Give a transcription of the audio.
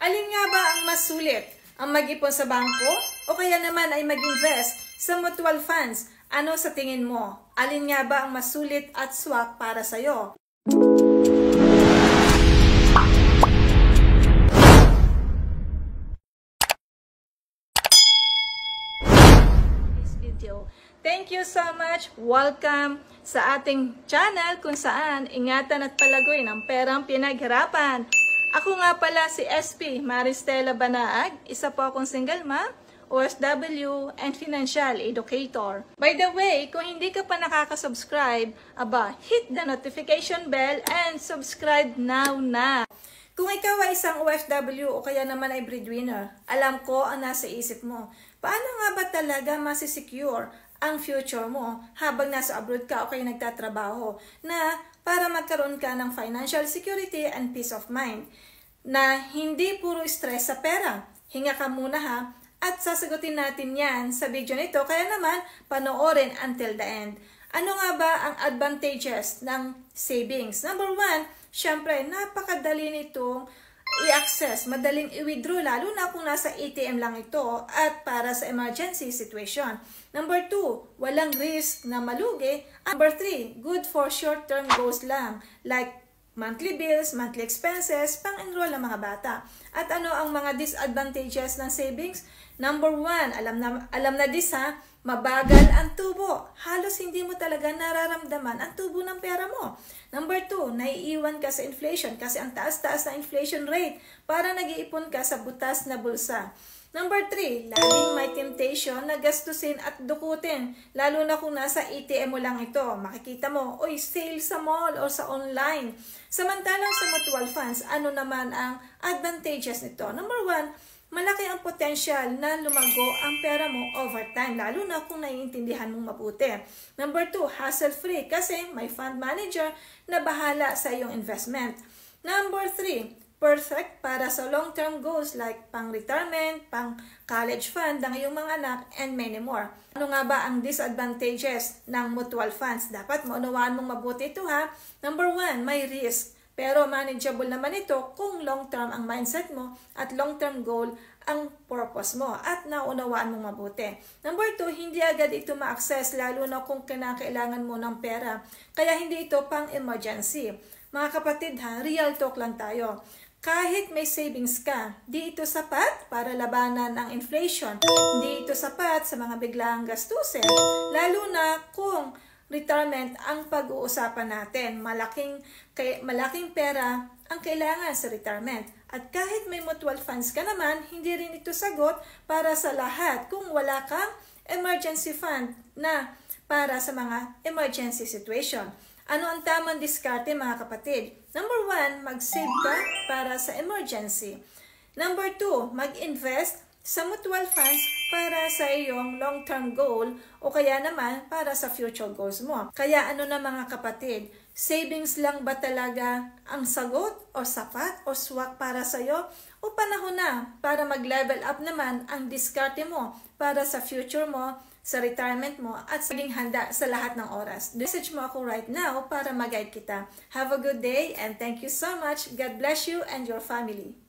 Alin nga ba ang mas sulit? Ang mag-ipon sa bangko o kaya naman ay mag-invest sa mutual funds? Ano sa tingin mo? Alin nga ba ang mas sulit at swak para sa'yo? This video. Thank you so much. Welcome sa ating channel kung saan ingatan at palagoy ng perang pinaghirapan. Ako nga pala si SP Maristela Banaag, isa po akong single mom, OFW, and financial educator. By the way, kung hindi ka pa nakaka-subscribe, hit the notification bell and subscribe now na. Kung ikaw ay isang OFW o kaya naman ay breadwinner, alam ko ang nasa isip mo. Paano nga ba talaga masisecure ang future mo habang nasa abroad ka o kaya nagtatrabaho na para magkaroon ka ng financial security and peace of mind na hindi puro stress sa pera? Hinga ka muna ha at sasagutin natin yan sa video nito, kaya naman panoorin until the end. Ano nga ba ang advantages ng savings? Number one, syempre napakadali nitong i-access, madaling i-withdraw lalo na kung nasa ATM lang ito at para sa emergency situation. Number 2, walang risk na malugi. Number 3, good for short-term goals lang like monthly bills, monthly expenses, pang-enroll ng mga bata. At ano ang mga disadvantages ng savings? Number 1, alam na this ha, mabagal ang tubo. Halos hindi mo talaga nararamdaman ang tubo ng pera mo. Number 2, naiiwan ka sa inflation kasi ang taas-taas na inflation rate para nag-iipon ka sa butas na bulsa. Number 3, laging may temptation na gastusin at dukutin, lalo na kung nasa ATM mo lang ito. Makikita mo, oy, sale sa mall o sa online. Samantalang sa mutual funds, ano naman ang advantages nito? Number 1, malaki ang potensyal na lumago ang pera mo over time, lalo na kung naiintindihan mong mabuti. Number 2, hassle-free kasi may fund manager na bahala sa iyong investment. Number 3, perfect para sa long-term goals like pang-retirement, pang-college fund ng iyong mga anak, and many more. Ano nga ba ang disadvantages ng mutual funds? Dapat maunawaan mong mabuti ito ha. Number 1, may risk. Pero manageable naman ito kung long-term ang mindset mo at long-term goal ang purpose mo at naunawaan mong mabuti. Number 2, hindi agad ito ma-access lalo na kung kinakailangan mo ng pera. Kaya hindi ito pang emergency. Mga kapatid ha, real talk lang tayo. Kahit may savings ka, di ito sapat para labanan ang inflation. Hindi ito sapat sa mga biglaang gastusin. Lalo na kung retirement ang pag-uusapan natin. Malaking pera ang kailangan sa retirement. At kahit may mutual funds ka naman, hindi rin ito sagot para sa lahat kung wala kang emergency fund na para sa mga emergency situation. Ano ang tamang diskarte mga kapatid? Number 1, mag-save ka para sa emergency. Number 2, mag-invest sa mutual funds para sa iyong long-term goal o kaya naman para sa future goals mo. Kaya ano na mga kapatid, savings lang ba talaga ang sagot o sapat o swak para sa iyo? O panahon na para mag-level up naman ang diskarte mo para sa future mo, sa retirement mo at maging handa sa lahat ng oras. Message mo ako right now para mag-guide kita. Have a good day and thank you so much. God bless you and your family.